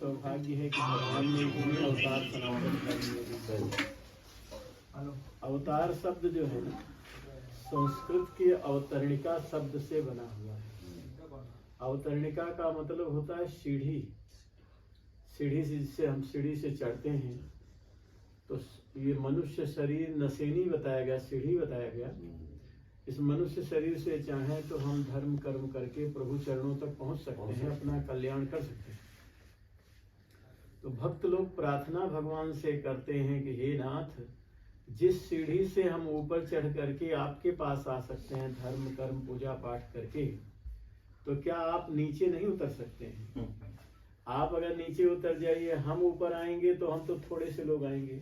सौभाग्य है कि भगवान ने इतने अवतार सनातन धर्म में दी। अवतार शब्द जो है ना, संस्कृत के अवतरणिका शब्द से बना हुआ है। अवतरणिका का मतलब होता है सीढ़ी। सीढ़ी से, जिससे हम सीढ़ी से चढ़ते हैं, तो ये मनुष्य शरीर नसेनी बताया गया, सीढ़ी बताया गया। इस मनुष्य शरीर से चाहें तो हम धर्म कर्म करके प्रभु चरणों तक पहुंच सकते हैं, अपना कल्याण कर सकते हैं। तो भक्त लोग प्रार्थना भगवान से करते हैं कि हे नाथ, जिस सीढ़ी से हम ऊपर चढ़ करके आपके पास आ सकते हैं धर्म कर्म पूजा पाठ करके, तो क्या आप नीचे नहीं उतर सकते हैं? आप अगर नीचे उतर जाइए, हम ऊपर आएंगे तो हम तो थोड़े से लोग आएंगे,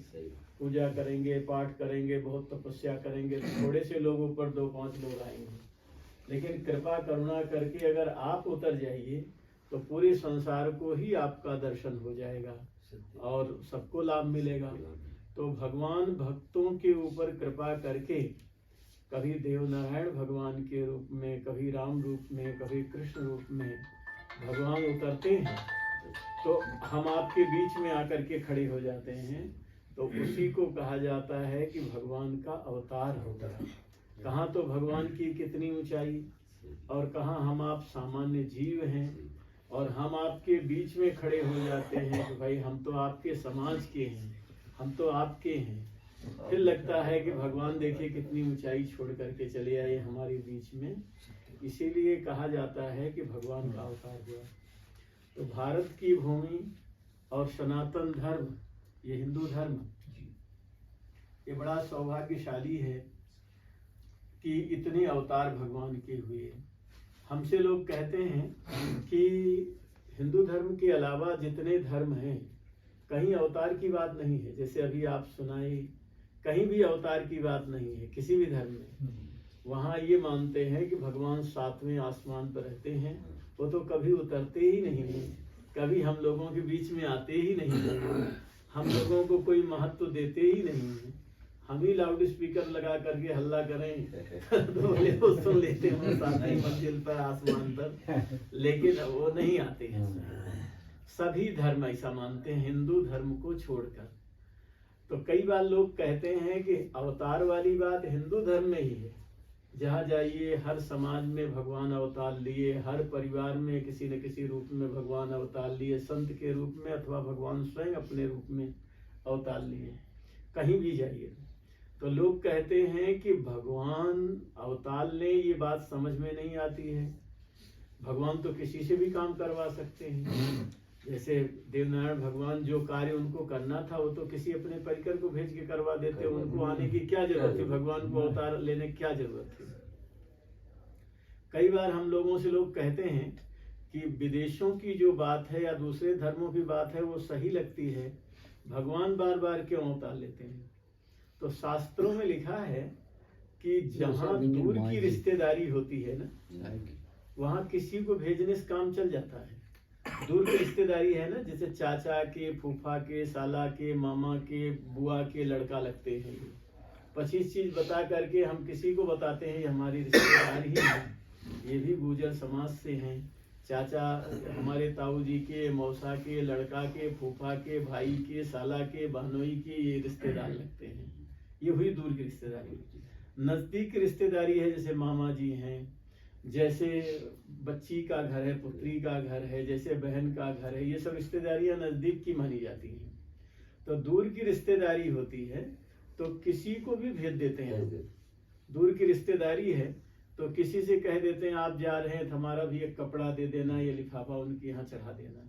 पूजा करेंगे, पाठ करेंगे, बहुत तपस्या करेंगे, तो थोड़े से लोग ऊपर 2-5 लोग आएंगे। लेकिन कृपा करुणा करके अगर आप उतर जाइए तो पूरे संसार को ही आपका दर्शन हो जाएगा और सबको लाभ मिलेगा। तो भगवान भक्तों के ऊपर कृपा करके कभी देवनारायण भगवान के रूप में, कभी राम रूप में, कभी कृष्ण रूप में भगवान उतरते हैं, तो हम आपके बीच में आकर के खड़े हो जाते हैं। तो उसी को कहा जाता है कि भगवान का अवतार होता है। कहाँ तो भगवान की कितनी ऊंचाई, और कहाँ हम आप सामान्य जीव हैं, और हम आपके बीच में खड़े हो जाते हैं कि भाई हम तो आपके समाज के हैं, हम तो आपके हैं। फिर लगता है कि भगवान देखिए कितनी ऊंचाई छोड़ करके चले आए हमारे बीच में। इसीलिए कहा जाता है कि भगवान का अवतार हुआ। तो भारत की भूमि और सनातन धर्म, ये हिंदू धर्म, ये बड़ा सौभाग्यशाली है कि इतने अवतार भगवान के हुए। हमसे लोग कहते हैं कि हिंदू धर्म के अलावा जितने धर्म हैं, कहीं अवतार की बात नहीं है। जैसे अभी आप सुनाई, कहीं भी अवतार की बात नहीं है किसी भी धर्म में। वहाँ ये मानते हैं कि भगवान 7वें आसमान पर रहते हैं, वो तो कभी उतरते ही नहीं हैं, कभी हम लोगों के बीच में आते ही नहीं हैं, हम लोगों को कोई महत्व देते ही नहीं हैं। हम ही लाउड स्पीकर लगा करके हल्ला करें तो वो सुन लेते हैं 7वीं मंजिल पर, आसमान पर, लेकिन वो नहीं आते हैं। सभी धर्म ऐसा मानते हैं हिंदू धर्म को छोड़कर। तो कई बार लोग कहते हैं कि अवतार वाली बात हिंदू धर्म में ही है। जहाँ जाइए हर समाज में भगवान अवतार लिए, हर परिवार में किसी न किसी रूप में भगवान अवतार लिए, संत के रूप में अथवा भगवान स्वयं अपने रूप में अवतार लिए। कहीं भी जाइए तो लोग कहते हैं कि भगवान अवतार ले, ये बात समझ में नहीं आती है। भगवान तो किसी से भी काम करवा सकते हैं। जैसे देवनारायण भगवान जो कार्य उनको करना था वो तो किसी अपने परिकर को भेज के करवा देते, उनको आने की क्या जरूरत थी, भगवान को अवतार लेने की क्या जरूरत थी। कई बार हम लोगों से लोग कहते हैं कि विदेशों की जो बात है या दूसरे धर्मों की बात है वो सही लगती है, भगवान बार बार क्यों अवतार लेते हैं। तो शास्त्रों में लिखा है कि जहाँ दूर की रिश्तेदारी होती है ना, वहाँ किसी को भेजने से काम चल जाता है। दूर की रिश्तेदारी है ना, जैसे चाचा के, फूफा के, साला के, मामा के, बुआ के लड़का लगते हैं। 25 चीज बता करके हम किसी को बताते हैं ये हमारी रिश्तेदारी ही है, ये भी गुर्जर समाज से हैं। चाचा हमारे ताऊ जी के, मौसा के लड़का के, फूफा के, भाई के, साला के, बहनोई के, ये रिश्तेदार लगते हैं। ये हुई दूर की रिश्तेदारी। नजदीक की रिश्तेदारी है, जैसे मामा जी हैं, जैसे बच्ची का घर है, पुत्री का घर है, जैसे बहन का घर है, ये सब रिश्तेदारियां नजदीक की मानी जाती हैं। तो दूर की रिश्तेदारी होती है तो किसी को भी भेज देते हैं। दूर की रिश्तेदारी है तो किसी से कह देते हैं आप जा रहे हैं तो हमारा भी एक कपड़ा दे देना, ये लिफाफा उनके यहाँ चढ़ा देना।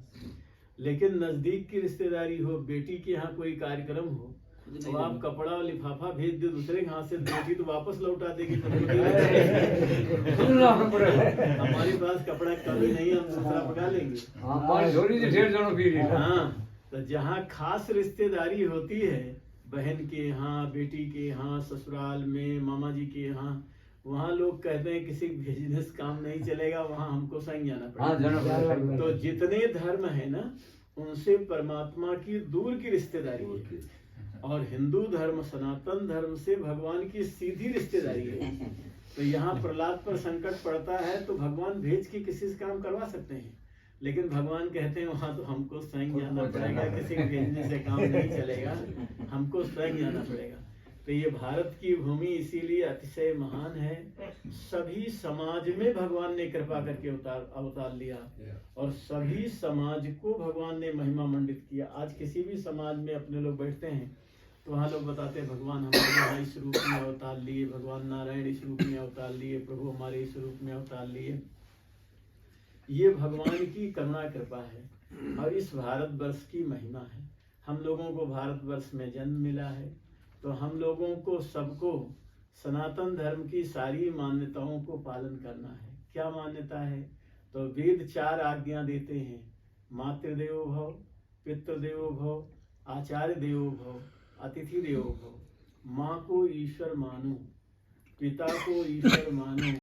लेकिन नजदीक की रिश्तेदारी हो, बेटी के यहाँ कोई कार्यक्रम हो तो आप कपड़ा और लिफाफा भेज दे दूसरे के हाथ से, बेटी तो वापस लौटा देगी। हमारे पास कपड़ा कभी नहीं, हम दूसरा पका लेंगे। हाँ, तो जहाँ खास रिश्तेदारी होती है, बहन के यहाँ, बेटी के यहाँ, ससुराल में, मामा जी के यहाँ, वहाँ लोग कहते हैं किसी बिजनेस काम नहीं चलेगा, वहाँ हमको संग जाना पड़ेगा। तो जितने धर्म है ना, उनसे परमात्मा की दूर की रिश्तेदारी है, और हिंदू धर्म सनातन धर्म से भगवान की सीधी रिश्तेदारी है। तो यहाँ प्रहलाद पर संकट पड़ता है तो भगवान भेज के किसी से काम करवा सकते हैं। लेकिन भगवान कहते हैं वहां तो हमको स्वयं जाना पड़ेगा, किसी को भेजने से काम नहीं चलेगा, हमको स्वयं जाना पड़ेगा। तो ये भारत की भूमि इसीलिए अतिशय महान है। सभी समाज में भगवान ने कृपा करके अवतार लिया और सभी समाज को भगवान ने महिमा मंडित किया। आज किसी भी समाज में अपने लोग बैठते हैं तो वहाँ लोग बताते हैं भगवान हमारे यहाँ इस रूप में अवतार लिए, भगवान नारायण इस रूप में अवतार लिए, प्रभु हमारे इस रूप में अवतार लिए। ये भगवान की करुणा कृपा है और इस भारतवर्ष की महिमा है। हम लोगों को भारतवर्ष में जन्म मिला है तो हम लोगों को सबको सनातन धर्म की सारी मान्यताओं को पालन करना है। क्या मान्यता है? तो वेद 4 आज्ञा देते हैं, मातृदेवो भव, पितृदेवो भव, आचार्य देवो भव, अतिथि देवो भव। माँ को ईश्वर मानो, पिता को ईश्वर मानो,